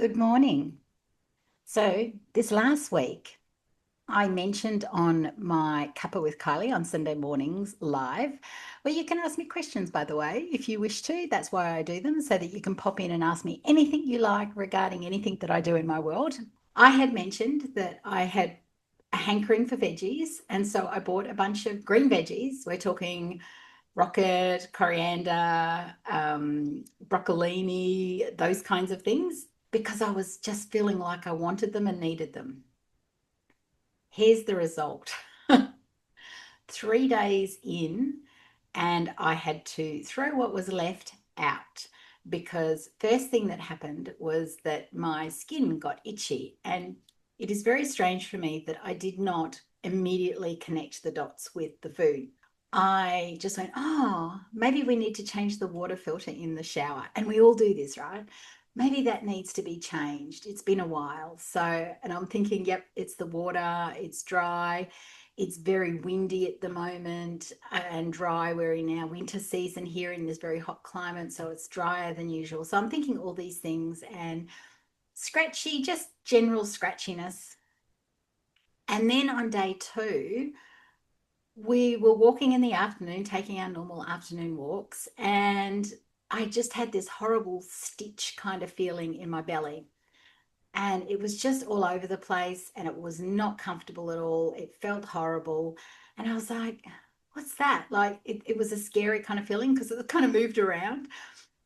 Good morning. So, this last week, I mentioned on my Cuppa with Kylie on Sunday mornings live, where you can ask me questions, by the way, if you wish to. That's why I do them, so that you can pop in and ask me anything you like regarding anything that I do in my world. I had mentioned that I had a hankering for veggies, and so I bought a bunch of green veggies. We're talking rocket, coriander, broccolini, those kinds of things, because I was just feeling like I wanted them and needed them. Here's the result. 3 days in, and I had to throw what was left out because first thing that happened was that my skin got itchy, and it is very strange for me that I did not immediately connect the dots with the food. I just went, oh, maybe we need to change the water filter in the shower. And we all do this, right? Maybe that needs to be changed. It's been a while. So, and I'm thinking, yep, it's the water, it's dry, it's very windy at the moment and dry. We're in our winter season here in this very hot climate, so it's drier than usual. So I'm thinking all these things and scratchy, just general scratchiness. And then on day two, we were walking in the afternoon, taking our normal afternoon walks, and I just had this horrible stitch kind of feeling in my belly. And it was just all over the place, and it was not comfortable at all. It felt horrible. And I was like, what's that? Like, it was a scary kind of feeling because it kind of moved around.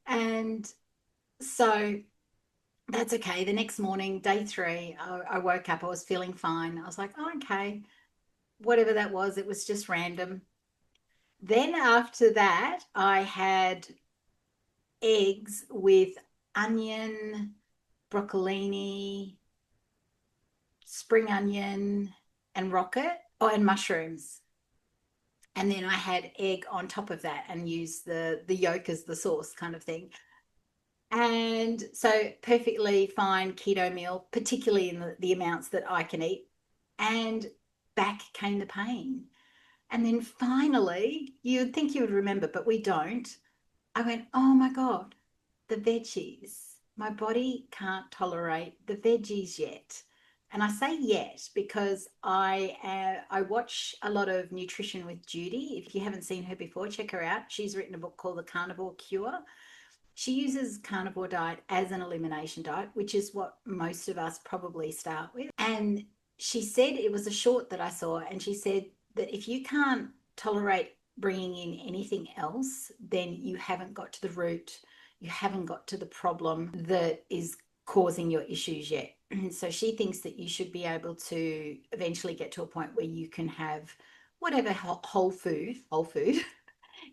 And so that's okay. The next morning, day three, I woke up, I was feeling fine. I was like, oh, okay, whatever that was, it was just random. Then after that, I had eggs with onion, broccolini, spring onion, and rocket, oh, and mushrooms. And then I had egg on top of that and used the yolk as the sauce kind of thing. And so perfectly fine keto meal, particularly in the amounts that I can eat. And back came the pain. And then finally, you'd think you would remember, but we don't. I went, oh my God, the veggies. My body can't tolerate the veggies yet. And I say yet because I watch a lot of Nutrition with Judy. If you haven't seen her before, check her out. She's written a book called The Carnivore Cure. She uses carnivore diet as an elimination diet, which is what most of us probably start with. And she said, it was a short that I saw, and she said that if you can't tolerate bringing in anything else, then you haven't got to the root, you haven't got to the problem that is causing your issues yet. So she thinks that you should be able to eventually get to a point where you can have whatever whole food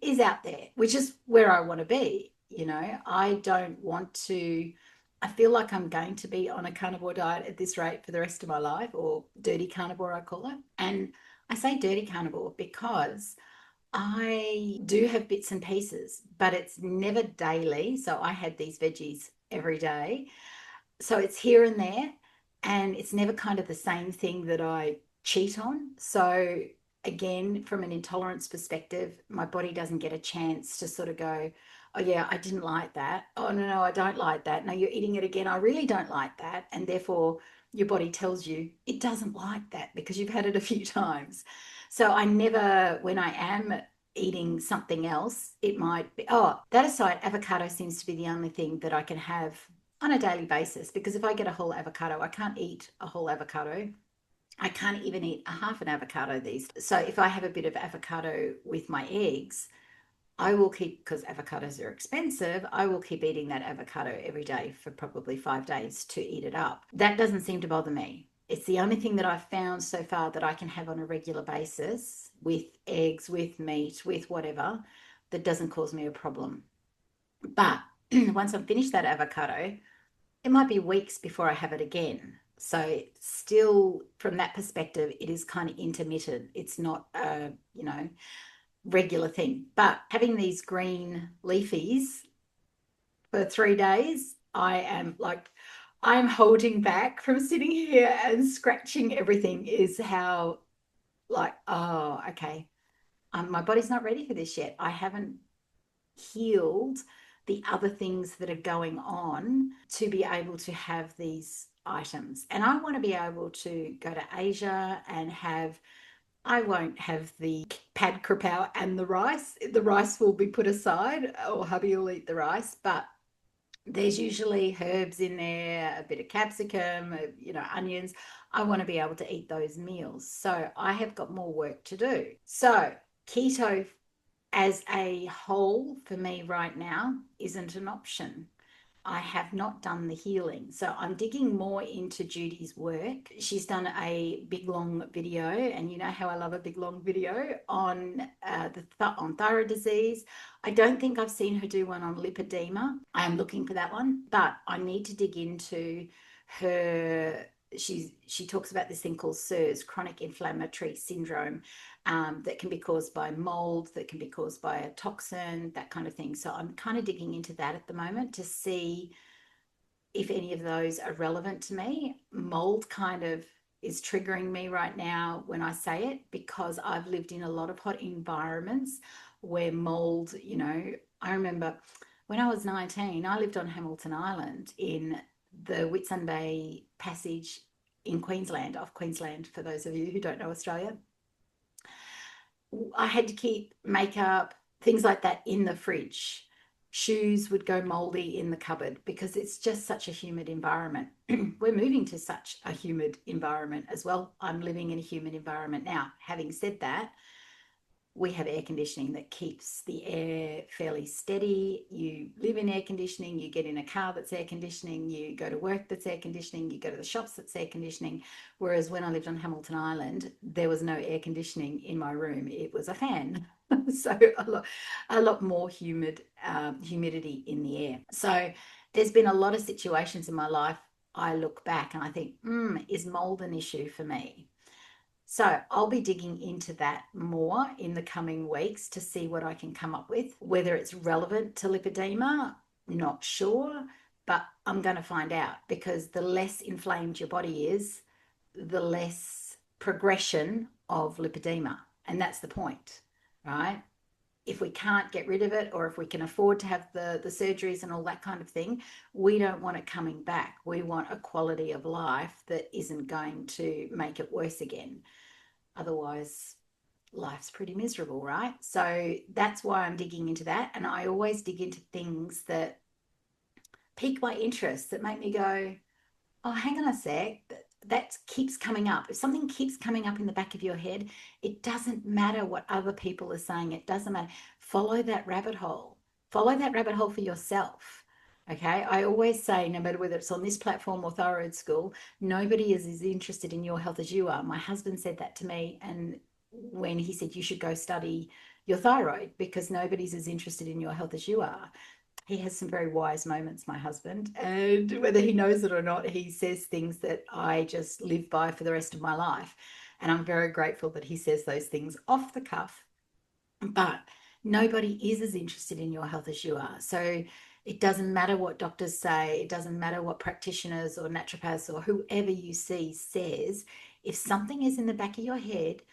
is out there, which is where I want to be. I don't want to, I feel like I'm going to be on a carnivore diet at this rate for the rest of my life, or dirty carnivore, I call it. And I say dirty carnivore because I do have bits and pieces, but it's never daily. So I had these veggies every day. So it's here and there, and it's never kind of the same thing that I cheat on. So again, from an intolerance perspective, my body doesn't get a chance to sort of go, oh yeah, I didn't like that. Oh no, no, I don't like that. No, you're eating it again. I really don't like that. And therefore your body tells you it doesn't like that because you've had it a few times. So I never, when I am eating something else, it might be, oh, that aside, avocado seems to be the only thing that I can have on a daily basis, because if I get a whole avocado, I can't eat a whole avocado. I can't even eat a half an avocado these days. So if I have a bit of avocado with my eggs, I will keep, because avocados are expensive, I will keep eating that avocado every day for probably 5 days to eat it up. That doesn't seem to bother me. It's the only thing that I've found so far that I can have on a regular basis with eggs, with meat, with whatever, that doesn't cause me a problem. But once I've finished that avocado, it might be weeks before I have it again. So still from that perspective, it is kind of intermittent. It's not a, regular thing. But having these green leafies for 3 days, I am holding back from sitting here and scratching everything is how like, oh, okay. My body's not ready for this yet. I haven't healed the other things that are going on to be able to have these items. And I want to be able to go to Asia and have, I won't have the pad krapao and the rice. The rice will be put aside, or hubby will eat the rice, but there's usually herbs in there, a bit of capsicum, onions. I want to be able to eat those meals. So I have got more work to do. So keto as a whole for me right now isn't an option. I have not done the healing. So I'm digging more into Judy's work. She's done a big long video, and you know how I love a big long video on on thyroid disease. I don't think I've seen her do one on lipedema. I am looking for that one, but I need to dig into her. She talks about this thing called CIRS, chronic inflammatory syndrome, that can be caused by mold, that can be caused by a toxin, that kind of thing. So I'm kind of digging into that at the moment to see if any of those are relevant to me. Mold kind of is triggering me right now when I say it, because I've lived in a lot of hot environments where mold, I remember when I was 19, I lived on Hamilton Island in the Whitsunday Passage in Queensland, off Queensland, for those of you who don't know Australia. I had to keep makeup, things like that in the fridge. Shoes would go moldy in the cupboard because it's just such a humid environment. We're moving to such a humid environment as well. I'm living in a humid environment now. Having said that, we have air conditioning that keeps the air fairly steady. You live in air conditioning, you get in a car that's air conditioning, you go to work that's air conditioning, you go to the shops that's air conditioning. Whereas when I lived on Hamilton Island, there was no air conditioning in my room. It was a fan. So a lot more humidity in the air. So there's been a lot of situations in my life I look back and I think, is mold an issue for me? So I'll be digging into that more in the coming weeks to see what I can come up with. Whether it's relevant to lipedema, not sure, but I'm going to find out, because the less inflamed your body is, the less progression of lipedema. And that's the point, right? If we can't get rid of it, or if we can afford to have the surgeries and all that kind of thing, we don't want it coming back. We want a quality of life that isn't going to make it worse again. Otherwise, life's pretty miserable, right? So that's why I'm digging into that. And I always dig into things that pique my interest, that make me go, oh, hang on a sec, that keeps coming up. If something keeps coming up in the back of your head, it doesn't matter what other people are saying. It doesn't matter. Follow that rabbit hole. Follow that rabbit hole for yourself. Okay. I always say, no matter whether it's on this platform or Thyroid School, nobody is as interested in your health as you are. My husband said that to me, and when he said you should go study your thyroid, because nobody's as interested in your health as you are. He has some very wise moments, my husband, and whether he knows it or not, he says things that I just live by for the rest of my life. And I'm very grateful that he says those things off the cuff. But nobody is as interested in your health as you are. So it doesn't matter what doctors say, it doesn't matter what practitioners or naturopaths or whoever you see says. If something is in the back of your head,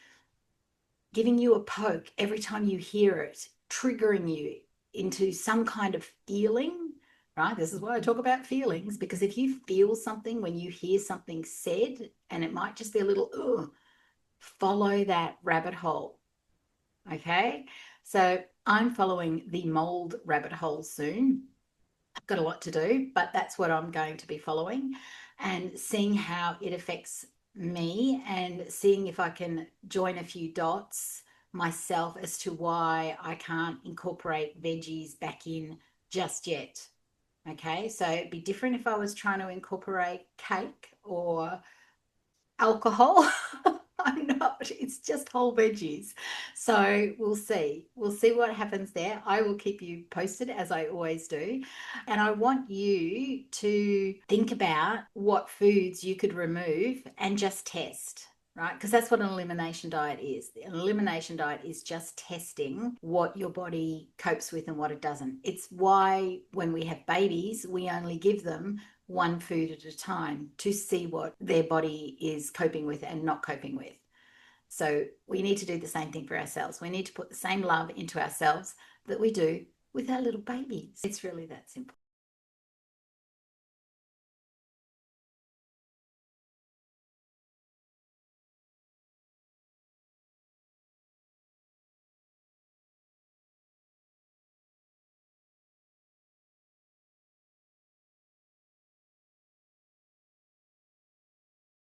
giving you a poke every time you hear it, triggering you into some kind of feeling, right? This is why I talk about feelings, because if you feel something when you hear something said, and it might just be a little, ugh, follow that rabbit hole. Okay. So I'm following the mold rabbit hole soon. I've got a lot to do, but that's what I'm going to be following, and seeing how it affects me, and seeing if I can join a few dots myself as to why I can't incorporate veggies back in just yet. Okay, so it'd be different if I was trying to incorporate cake or alcohol. I'm not, it's just whole veggies. So we'll see. We'll see what happens there. I will keep you posted, as I always do. And I want you to think about what foods you could remove and just test. Right? Because that's what an elimination diet is. An elimination diet is just testing what your body copes with and what it doesn't. It's why when we have babies, we only give them one food at a time to see what their body is coping with and not coping with. So we need to do the same thing for ourselves. We need to put the same love into ourselves that we do with our little babies. It's really that simple.